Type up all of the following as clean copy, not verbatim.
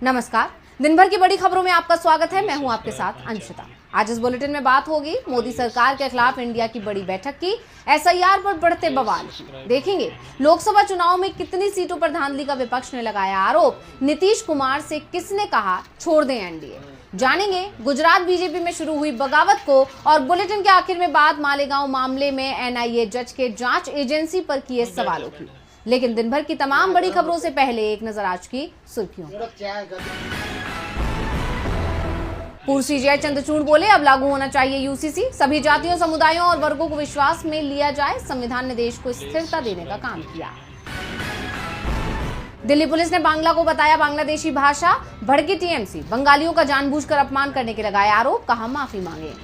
नमस्कार। दिन भर की बड़ी खबरों में आपका स्वागत है। मैं हूं आपके साथ अंशिता। आज इस बुलेटिन में बात होगी मोदी सरकार के खिलाफ इंडिया की बड़ी बैठक की, एसआईआर पर बढ़ते बवाल की। देखेंगे लोकसभा चुनाव में कितनी सीटों पर धांधली का विपक्ष ने लगाया आरोप, नीतीश कुमार से किसने कहा छोड़ दें एनडीए। जानेंगे गुजरात बीजेपी में शुरू हुई बगावत को, और बुलेटिन के आखिर में बात मालेगांव मामले में एनआईए जज के जांच एजेंसी पर किए सवालों की। लेकिन दिन भर की तमाम बड़ी खबरों से पहले एक नजर आज की सुर्खियों। पूर्व सीजीआई चंद्रचूड़ बोले, अब लागू होना चाहिए यूसीसी, सभी जातियों, समुदायों और वर्गों को विश्वास में लिया जाए। संविधान ने देश को स्थिरता देने का काम किया। दिल्ली पुलिस ने बांग्ला को बताया बांग्लादेशी भाषा, भड़की टीएमसी, बंगालियों का जानबूझकर अपमान करने के लगाए आरोप, कहा माफी मांगे।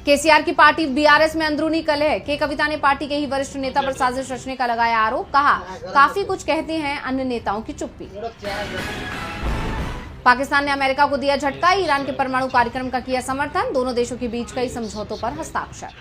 केसीआर की पार्टी बीआरएस में अंदरूनी कलह, के कविता ने पार्टी के ही वरिष्ठ नेता पर साजिश रचने का लगाया आरोप, कहा काफी कुछ कहते हैं अन्य नेताओं की चुप्पी। पाकिस्तान ने अमेरिका को दिया झटका, ईरान के परमाणु कार्यक्रम का किया समर्थन, दोनों देशों के बीच कई समझौतों पर हस्ताक्षर।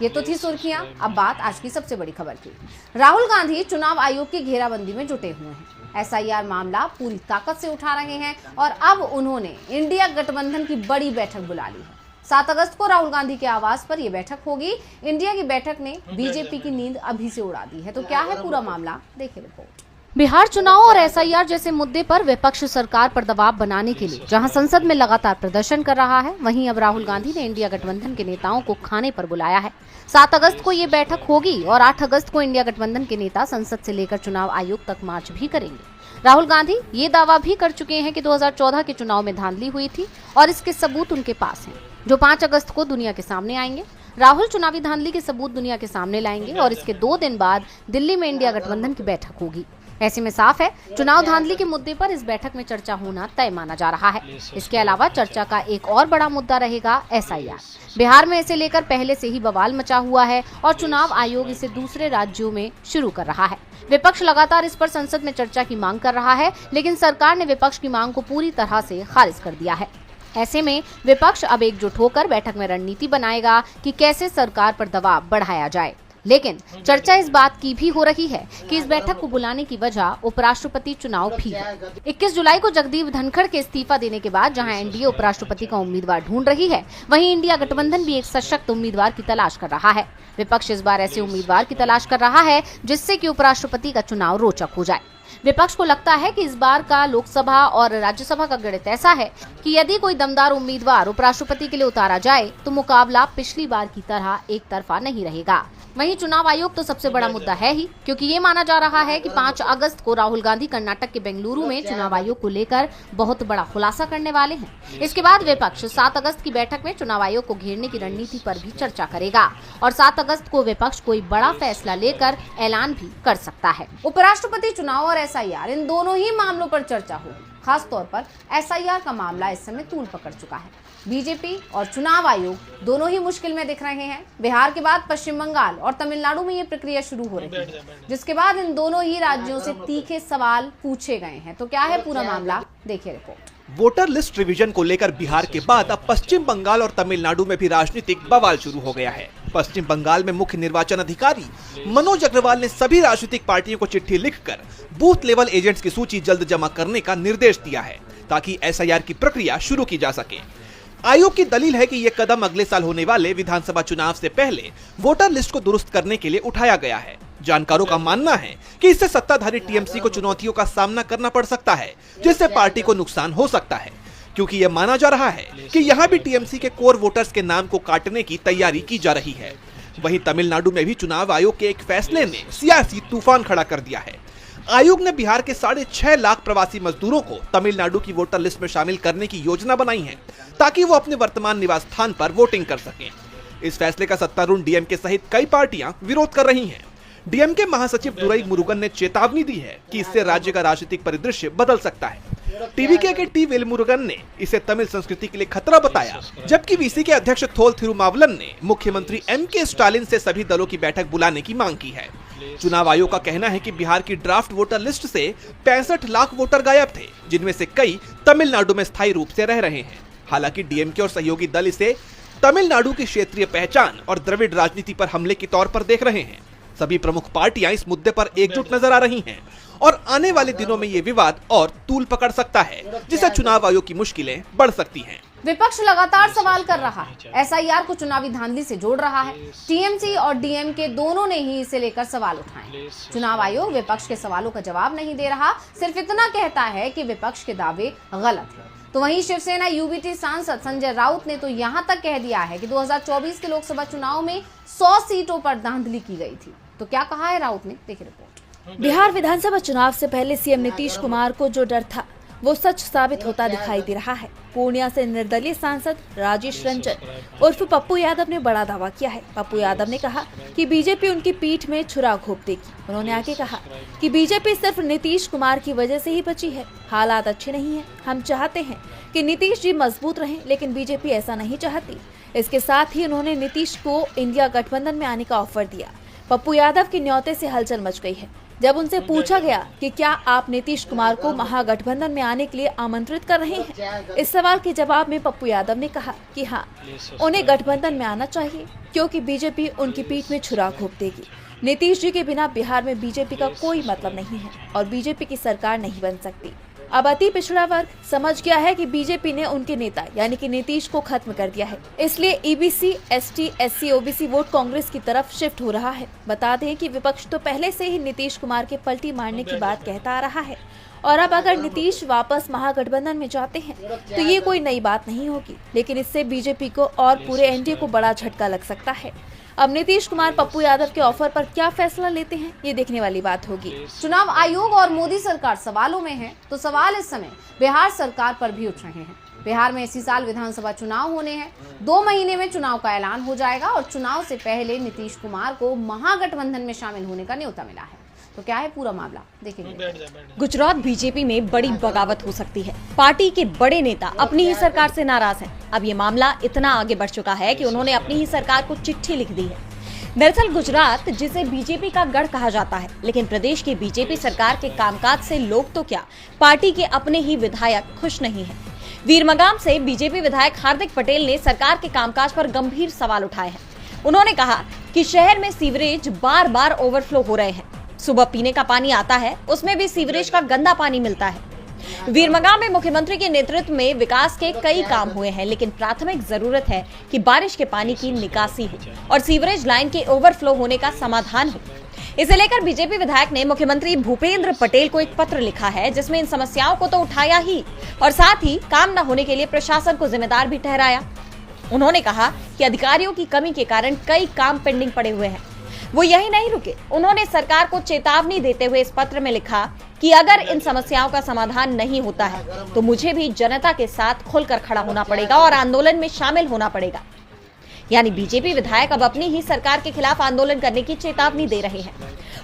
ये तो थी सुर्खियां। अब बात आज की सबसे बड़ी खबर की। राहुल गांधी चुनाव आयोग की घेराबंदी में जुटे हुए हैं। एसआईआर मामला पूरी ताकत से उठा रहे हैं और अब उन्होंने इंडिया गठबंधन की बड़ी बैठक बुला ली है। 7 अगस्त को राहुल गांधी के आवास पर यह बैठक होगी। इंडिया की बैठक ने बीजेपी की नींद अभी से उड़ा दी है। तो क्या है पूरा मामला, देखिए रिपोर्ट। बिहार चुनाव और एसआईआर जैसे मुद्दे पर विपक्ष सरकार पर दबाव बनाने के लिए जहां संसद में लगातार प्रदर्शन कर रहा है, वहीं अब राहुल गांधी ने इंडिया गठबंधन के नेताओं को खाने पर बुलाया है। 7 अगस्त को ये बैठक होगी और 8 अगस्त को इंडिया गठबंधन के नेता संसद से लेकर चुनाव आयोग तक मार्च भी करेंगे। राहुल गांधी ये दावा भी कर चुके हैं कि 2014 के चुनाव में धांधली हुई थी और इसके सबूत उनके पास हैं, जो 5 अगस्त को दुनिया के सामने आएंगे। राहुल चुनावी धांधली के सबूत दुनिया के सामने लाएंगे और इसके 2 दिन बाद दिल्ली में इंडिया गठबंधन की बैठक होगी। ऐसे में साफ है चुनाव धांधली के मुद्दे पर इस बैठक में चर्चा होना तय माना जा रहा है। इसके अलावा चर्चा का एक और बड़ा मुद्दा रहेगा एसआईआर। बिहार में इसे लेकर पहले से ही बवाल मचा हुआ है और चुनाव आयोग इसे दूसरे राज्यों में शुरू कर रहा है। विपक्ष लगातार इस पर संसद में चर्चा की मांग कर रहा है, लेकिन सरकार ने विपक्ष की मांग को पूरी तरह से खारिज कर दिया है। ऐसे में विपक्ष अब एकजुट होकर बैठक में रणनीति बनाएगा कि कैसे सरकार पर दबाव बढ़ाया जाए। लेकिन चर्चा इस बात की भी हो रही है कि इस बैठक को बुलाने की वजह उपराष्ट्रपति चुनाव भी है। 21 जुलाई को जगदीप धनखड़ के इस्तीफा देने के बाद जहां एनडीए उपराष्ट्रपति का उम्मीदवार ढूंढ रही है, वहीं इंडिया गठबंधन भी एक सशक्त उम्मीदवार की तलाश कर रहा है। विपक्ष इस बार ऐसे उम्मीदवार की तलाश कर रहा है जिससे कि उपराष्ट्रपति का चुनाव रोचक हो जाए। विपक्ष को लगता है कि इस बार का लोकसभा और राज्यसभा का गणित ऐसा है कि यदि कोई दमदार उम्मीदवार उपराष्ट्रपति के लिए उतारा जाए तो मुकाबला पिछली बार की तरह एक तरफा नहीं रहेगा। वहीं चुनाव आयोग तो सबसे बड़ा मुद्दा है ही, क्योंकि ये माना जा रहा है कि 5 अगस्त को राहुल गांधी कर्नाटक के बेंगलुरु में चुनाव आयोग को लेकर बहुत बड़ा खुलासा करने वाले हैं। इसके बाद विपक्ष 7 अगस्त की बैठक में चुनाव आयोग को घेरने की रणनीति पर भी चर्चा करेगा और 7 अगस्त को विपक्ष कोई बड़ा फैसला लेकर ऐलान भी कर सकता है। उपराष्ट्रपति चुनाव और एसआईआर, इन दोनों ही मामलों पर चर्चा होगी। खास तौर पर एसआईआर का मामला इस समय तूल पकड़ चुका है। बीजेपी और चुनाव आयोग दोनों ही मुश्किल में दिख रहे हैं। बिहार के बाद पश्चिम बंगाल और तमिलनाडु में ये प्रक्रिया शुरू हो रही है, जिसके बाद इन दोनों ही राज्यों से तीखे सवाल पूछे गए हैं। तो क्या है पूरा मामला, देखिए रिपोर्ट। वोटर लिस्ट रिवीजन को लेकर बिहार के बाद अब पश्चिम बंगाल और तमिलनाडु में भी राजनीतिक बवाल शुरू हो गया है। पश्चिम बंगाल में मुख्य निर्वाचन अधिकारी मनोज अग्रवाल ने सभी राजनीतिक पार्टियों को चिट्ठी लिखकर बूथ लेवल एजेंट्स की सूची जल्द जमा करने का निर्देश दिया है, ताकि एसआईआर की प्रक्रिया शुरू की जा सके। आयोग की दलील है कि यह कदम अगले साल होने वाले विधानसभा चुनाव से पहले वोटर लिस्ट को दुरुस्त करने के लिए उठाया गया है। जानकारों का मानना है कि इससे सत्ताधारी टीएमसी को चुनौतियों का सामना करना पड़ सकता है, जिससे पार्टी को नुकसान हो सकता है, क्योंकि यह माना जा रहा है कि यहाँ भी टीएमसी के कोर वोटर्स के नाम को काटने की तैयारी की जा रही है। वहीं तमिलनाडु में भी चुनाव आयोग के एक फैसले ने सियासी तूफान खड़ा कर दिया है। आयोग ने बिहार के 6.5 लाख प्रवासी मजदूरों को तमिलनाडु की वोटर लिस्ट में शामिल करने की योजना बनाई है, ताकि वो अपने वर्तमान निवास स्थान पर वोटिंग कर सकें। इस फैसले का सत्तारूढ़ डीएमके सहित कई पार्टियां विरोध कर रही हैं। डीएमके महासचिव दुरई मुरुगन ने चेतावनी दी है कि इससे राज्य का राजनीतिक परिदृश्य बदल सकता है। टीवीके के टी वेलमुरुगन ने इसे तमिल संस्कृति के लिए खतरा बताया, जबकि वीसी के अध्यक्ष थोल थिरुमावलन ने मुख्यमंत्री एमके स्टालिन से सभी दलों की बैठक बुलाने की मांग की है। चुनाव आयोग का कहना है कि बिहार की ड्राफ्ट वोटर लिस्ट से 65 लाख वोटर गायब थे, जिनमें से कई तमिलनाडु में स्थायी रूप से रह रहे हैं। हालांकि डीएमके और सहयोगी दल इसे तमिलनाडु की क्षेत्रीय पहचान और द्रविड़ राजनीति पर हमले के तौर पर देख रहे हैं। सभी प्रमुख पार्टियां इस मुद्दे पर एकजुट नजर आ रही हैं और आने वाले दिनों में ये विवाद और तूल पकड़ सकता है, जिससे चुनाव आयोग की मुश्किलें बढ़ सकती हैं। विपक्ष लगातार सवाल कर रहा है, एसआईआर को चुनावी धांधली से जोड़ रहा है। टीएमसी और डीएमके दोनों ने ही इसे लेकर सवाल उठाए। चुनाव आयोग विपक्ष के सवालों का जवाब नहीं दे रहा, सिर्फ इतना कहता है कि विपक्ष के दावे गलत है। तो वहीं शिवसेना यूबीटी सांसद संजय राउत ने तो यहां तक कह दिया है कि 2024 के लोकसभा चुनाव में 100 सीटों पर धांधली की गई थी। तो क्या कहा है राउत ने, देखिए रिपोर्ट। बिहार विधानसभा चुनाव से पहले सीएम नीतीश कुमार को जो डर था वो सच साबित होता दिखाई दे रहा है। पूर्णिया से निर्दलीय सांसद राजेश रंजन उर्फ पप्पू यादव ने बड़ा दावा किया है। पप्पू यादव ने कहा कि बीजेपी उनकी पीठ में छुरा घोंप देगी। उन्होंने आगे कहा कि बीजेपी सिर्फ नीतीश कुमार की वजह से ही बची है। हालात अच्छे नहीं है। हम चाहते हैं कि नीतीश जी मजबूत रहें, लेकिन बीजेपी ऐसा नहीं चाहती। इसके साथ ही उन्होंने नीतीश को इंडिया गठबंधन में आने का ऑफर दिया। पप्पू यादव की न्योते से हलचल मच गई है। जब उनसे पूछा गया कि क्या आप नीतीश कुमार को महागठबंधन में आने के लिए आमंत्रित कर रहे हैं, इस सवाल के जवाब में पप्पू यादव ने कहा कि हाँ, उन्हें गठबंधन में आना चाहिए क्योंकि बीजेपी उनकी पीठ में छुरा घोंप देगी। नीतीश जी के बिना बिहार में बीजेपी का कोई मतलब नहीं है और बीजेपी की सरकार नहीं बन सकती। अब अति पिछड़ा वर्ग समझ गया है कि बीजेपी ने उनके नेता यानी कि नीतीश को खत्म कर दिया है, इसलिए EBC, ST, SC, OBC vote Congress की तरफ शिफ्ट हो रहा है। बता दें कि विपक्ष तो पहले से ही नीतीश कुमार के पलटी मारने की बात कहता आ रहा है और अब अगर नीतीश वापस महागठबंधन में जाते हैं तो ये कोई नई बात नहीं होगी, लेकिन इससे बीजेपी को और पूरे एनडीए को बड़ा झटका लग सकता है। अब नीतीश कुमार पप्पू यादव के ऑफर पर क्या फैसला लेते हैं, ये देखने वाली बात होगी। चुनाव आयोग और मोदी सरकार सवालों में है, तो सवाल इस समय बिहार सरकार पर भी उठ रहे हैं। बिहार में इसी साल विधानसभा चुनाव होने हैं। 2 महीने में चुनाव का ऐलान हो जाएगा और चुनाव से पहले नीतीश कुमार को महागठबंधन में शामिल होने का न्योता मिला है। तो क्या है पूरा मामला, देखेंगे। गुजरात बीजेपी में बड़ी बगावत हो सकती है। पार्टी के बड़े नेता अपनी ही सरकार से नाराज हैं। अब ये मामला इतना आगे बढ़ चुका है कि उन्होंने अपनी ही सरकार को चिट्ठी लिख दी है। दरअसल गुजरात, जिसे बीजेपी का गढ़ कहा जाता है, लेकिन प्रदेश की बीजेपी सरकार के कामकाज से लोग तो क्या, पार्टी के अपने ही विधायक खुश नहीं है। वीरमगाम से बीजेपी विधायक हार्दिक पटेल ने सरकार के कामकाज पर गंभीर सवाल उठाए हैं। उन्होंने कहा कि शहर में सीवरेज बार बार ओवरफ्लो हो रहे हैं। सुबह पीने का पानी आता है, उसमें भी सीवरेज का गंदा पानी मिलता है। वीरमगाम में मुख्यमंत्री के नेतृत्व में विकास के कई काम हुए हैं, लेकिन प्राथमिक जरूरत है कि बारिश के पानी की निकासी हो और सीवरेज लाइन के ओवरफ्लो होने का समाधान हो। इसे लेकर बीजेपी विधायक ने मुख्यमंत्री भूपेंद्र पटेल को एक पत्र लिखा है, जिसमें इन समस्याओं को तो उठाया ही और साथ ही काम न होने के लिए प्रशासन को जिम्मेदार भी ठहराया। उन्होंने कहा कि अधिकारियों की कमी के कारण कई काम पेंडिंग पड़े हुए हैं। वो यही नहीं रुके, उन्होंने सरकार को चेतावनी देते हुए इस पत्र में लिखा कि अगर इन समस्याओं का समाधान नहीं होता है तो मुझे भी जनता के साथ खुलकर खड़ा होना पड़ेगा और आंदोलन में शामिल होना पड़ेगा। यानी बीजेपी विधायक अब अपनी ही सरकार के खिलाफ आंदोलन करने की चेतावनी दे रहे हैं।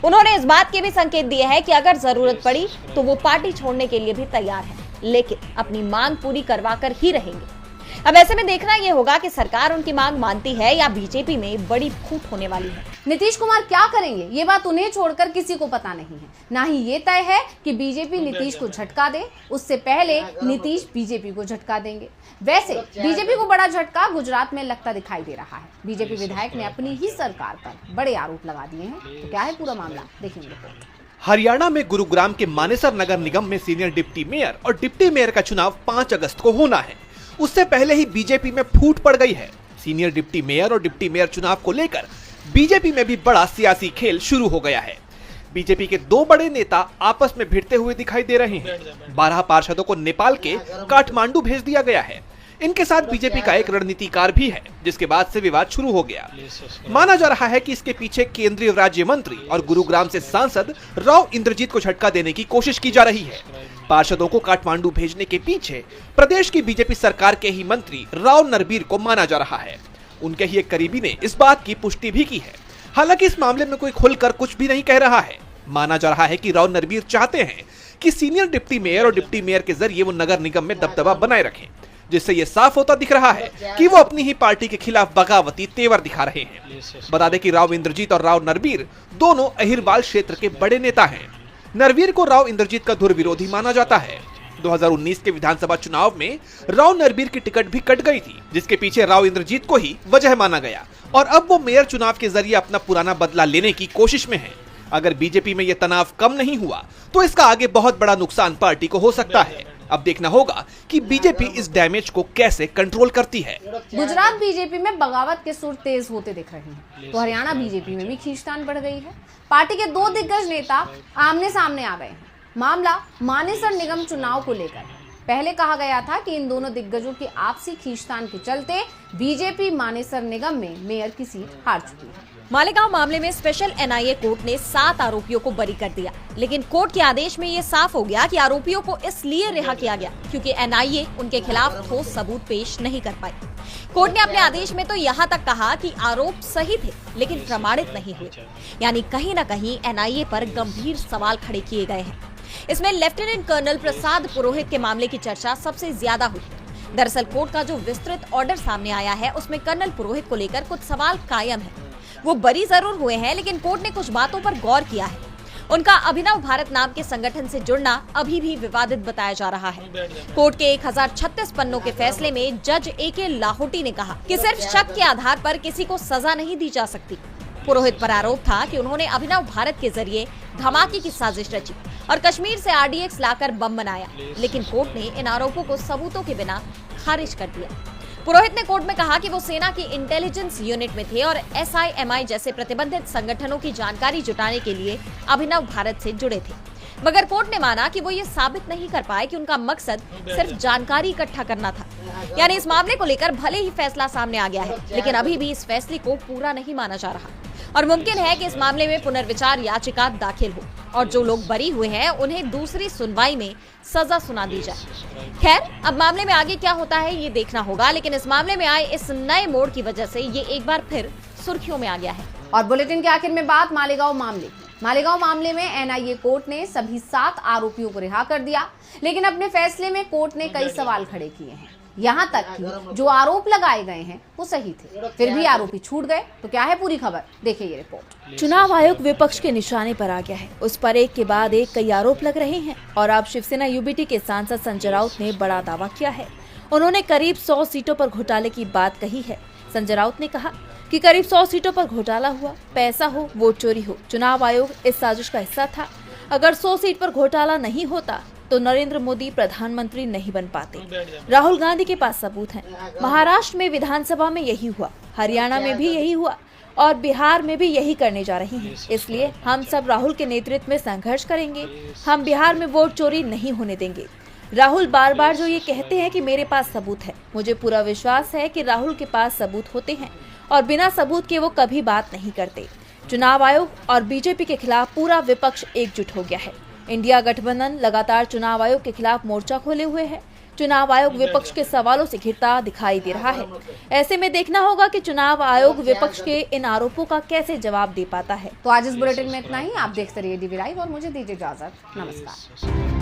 उन्होंने इस बात के भी संकेत दिए हैं कि अगर जरूरत पड़ी तो वो पार्टी छोड़ने के लिए भी तैयार है, लेकिन अपनी मांग पूरी करवाकर ही रहेंगे। अब ऐसे में देखना यह होगा कि सरकार उनकी मांग मानती है या बीजेपी में बड़ी फूट होने वाली है। नीतीश कुमार क्या करेंगे, ये बात उन्हें छोड़कर किसी को पता नहीं है। ना ही ये तय है कि बीजेपी नीतीश को झटका दे, उससे पहले नीतीश बीजेपी को झटका देंगे। वैसे बीजेपी को बड़ा झटका गुजरात में लगता दिखाई दे रहा है। बीजेपी विधायक ने अपनी ही सरकार पर बड़े आरोप लगा दिए हैं। तो क्या है पूरा मामला, देखेंगे रिपोर्ट। हरियाणा में गुरुग्राम के मानेसर नगर निगम में सीनियर डिप्टी मेयर और डिप्टी मेयर का चुनाव 5 अगस्त को होना है। उससे पहले ही बीजेपी में फूट पड़ गई है। सीनियर डिप्टी मेयर और डिप्टी मेयर चुनाव को लेकर बीजेपी में भी बड़ा सियासी खेल शुरू हो गया है। बीजेपी के 2 बड़े नेता आपस में भिड़ते हुए दिखाई दे रहे हैं। 12 पार्षदों को नेपाल के काठमांडू भेज दिया गया है। इनके साथ बीजेपी का एक रणनीतिकार भी है, जिसके बाद से विवाद शुरू हो गया। माना जा रहा है कि इसके पीछे केंद्रीय राज्य मंत्री और गुरुग्राम से सांसद राव इंद्रजीत को झटका देने की कोशिश की जा रही है। पार्षदों को काठमांडू भेजने के पीछे प्रदेश की बीजेपी सरकार के ही मंत्री राव नरबीर को माना जा रहा है। उनके ही एक करीबी ने इस बात की पुष्टि भी की है। हालांकि इस मामले में कोई खुलकर कुछ भी नहीं कह रहा है। माना जा रहा है कि राव नरबीर चाहते हैं कि सीनियर डिप्टी मेयर और डिप्टी मेयर के जरिए वो नगर निगम में दबदबा बनाए रखें, जिससे ये साफ होता दिख रहा है कि वो अपनी ही पार्टी के खिलाफ बगावती तेवर दिखा रहे हैं। बता दें कि राव इंद्रजीत और राव नरबीर दोनों अहिरवाल क्षेत्र के बड़े नेता हैं। नरबीर को राव इंद्रजीत का धुर विरोधी माना जाता है। 2019 के विधानसभा चुनाव में राव नरबीर की टिकट भी कट गई थी, जिसके पीछे राव इंद्रजीत को ही वजह माना गया और अब वो मेयर चुनाव के जरिए अपना पुराना बदला लेने की कोशिश में है। अगर बीजेपी में ये तनाव कम नहीं हुआ तो इसका आगे बहुत बड़ा नुकसान पार्टी को हो सकता है। अब देखना होगा कि बीजेपी इस डैमेज को कैसे कंट्रोल करती है। गुजरात बीजेपी में बगावत के सुर तेज होते दिख रहे हैं, तो हरियाणा बीजेपी में भी खींचतान बढ़ गई है। पार्टी के दो दिग्गज नेता आमने सामने आ गए हैं। मामला मानेसर निगम चुनाव को लेकर है। पहले कहा गया था कि इन दोनों दिग्गजों की आपसी खींचतान के चलते बीजेपी मानेसर निगम में मेयर की सीट हार चुकी है। मालेगांव मामले में स्पेशल एनआईए कोर्ट ने 7 आरोपियों को बरी कर दिया, लेकिन कोर्ट के आदेश में ये साफ हो गया कि आरोपियों को इसलिए रिहा किया गया क्योंकि एनआईए उनके खिलाफ ठोस सबूत पेश नहीं कर पाई। कोर्ट ने अपने आदेश में तो यहाँ तक कहा कि आरोप सही थे लेकिन प्रमाणित नहीं हुए, यानी कहीं न कहीं एनआईए पर गंभीर सवाल खड़े किए गए हैं। इसमें लेफ्टिनेंट कर्नल प्रसाद पुरोहित के मामले की चर्चा सबसे ज्यादा हुई। दरअसल कोर्ट का जो विस्तृत ऑर्डर सामने आया है उसमें कर्नल पुरोहित को लेकर कुछ सवाल कायम है। वो बरी जरूर हुए हैं, लेकिन कोर्ट ने कुछ बातों पर गौर किया है। उनका अभिनव भारत नाम के संगठन से जुड़ना अभी भी विवादित बताया जा रहा है। कोर्ट के 1036 पन्नों के फैसले में जज ए.के. लाहोटी ने कहा कि सिर्फ शक के आधार पर किसी को सजा नहीं दी जा सकती। पुरोहित पर आरोप था कि उन्होंने अभिनव भारत के जरिए धमाके की साजिश रची और कश्मीर से आरडीएक्स लाकर बम बनाया, लेकिन कोर्ट ने इन आरोपों को सबूतों के बिना खारिज कर दिया। पुरोहित ने कोर्ट में कहा कि वो सेना की इंटेलिजेंस यूनिट में थे और एसआईएमआई जैसे प्रतिबंधित संगठनों की जानकारी जुटाने के लिए अभिनव भारत से जुड़े थे, मगर कोर्ट ने माना कि वो ये साबित नहीं कर पाए कि उनका मकसद सिर्फ जानकारी इकट्ठा करना था। यानी इस मामले को लेकर भले ही फैसला सामने आ गया है, लेकिन अभी भी इस फैसले को पूरा नहीं माना जा रहा और मुमकिन है कि इस मामले में पुनर्विचार याचिका दाखिल हो और जो लोग बरी हुए हैं उन्हें दूसरी सुनवाई में सजा सुना दी जाए। खैर, अब मामले में आगे क्या होता है ये देखना होगा, लेकिन इस मामले में आए इस नए मोड़ की वजह से ये एक बार फिर सुर्खियों में आ गया है। और बुलेटिन के आखिर में बात मालेगांव मामले में एनआईए कोर्ट ने सभी 7 आरोपियों को रिहा कर दिया, लेकिन अपने फैसले में कोर्ट ने कई सवाल खड़े किए हैं। यहाँ तक कि जो आरोप लगाए गए हैं वो सही थे, फिर भी आरोपी छूट गए। तो क्या है पूरी खबर, देखिए ये रिपोर्ट। चुनाव आयोग विपक्ष के निशाने पर आ गया है। उस पर एक के बाद एक कई आरोप लग रहे हैं और अब शिवसेना यूबीटी के सांसद संजय राउत ने बड़ा दावा किया है। उन्होंने करीब 100 सीटों पर घोटाले की बात कही है। संजय राउत ने कहा कि करीब 100 सीटों पर घोटाला हुआ, पैसा हो, वोट चोरी हो, चुनाव आयोग इस साजिश का हिस्सा था। अगर 100 सीट पर घोटाला नहीं होता तो नरेंद्र मोदी प्रधानमंत्री नहीं बन पाते। राहुल गांधी के पास सबूत हैं। महाराष्ट्र में विधानसभा में यही हुआ, हरियाणा में भी यही हुआ और बिहार में भी यही करने जा रहे हैं। इसलिए हम सब राहुल के नेतृत्व में संघर्ष करेंगे। हम बिहार में वोट चोरी नहीं होने देंगे। राहुल बार बार जो ये कहते हैं कि मेरे पास सबूत है, मुझे पूरा विश्वास है कि राहुल के पास सबूत होते हैं और बिना सबूत के वो कभी बात नहीं करते। चुनाव आयोग और बीजेपी के खिलाफ पूरा विपक्ष एकजुट हो गया है। इंडिया गठबंधन लगातार चुनाव आयोग के खिलाफ मोर्चा खोले हुए है। चुनाव आयोग विपक्ष के सवालों से घिरता दिखाई दे रहा है। ऐसे में देखना होगा कि चुनाव आयोग विपक्ष के इन आरोपों का कैसे जवाब दे पाता है। तो आज इस बुलेटिन में इतना ही। आप देखते रहिए डीवी लाइव और मुझे दीजिए इजाजत। नमस्कार।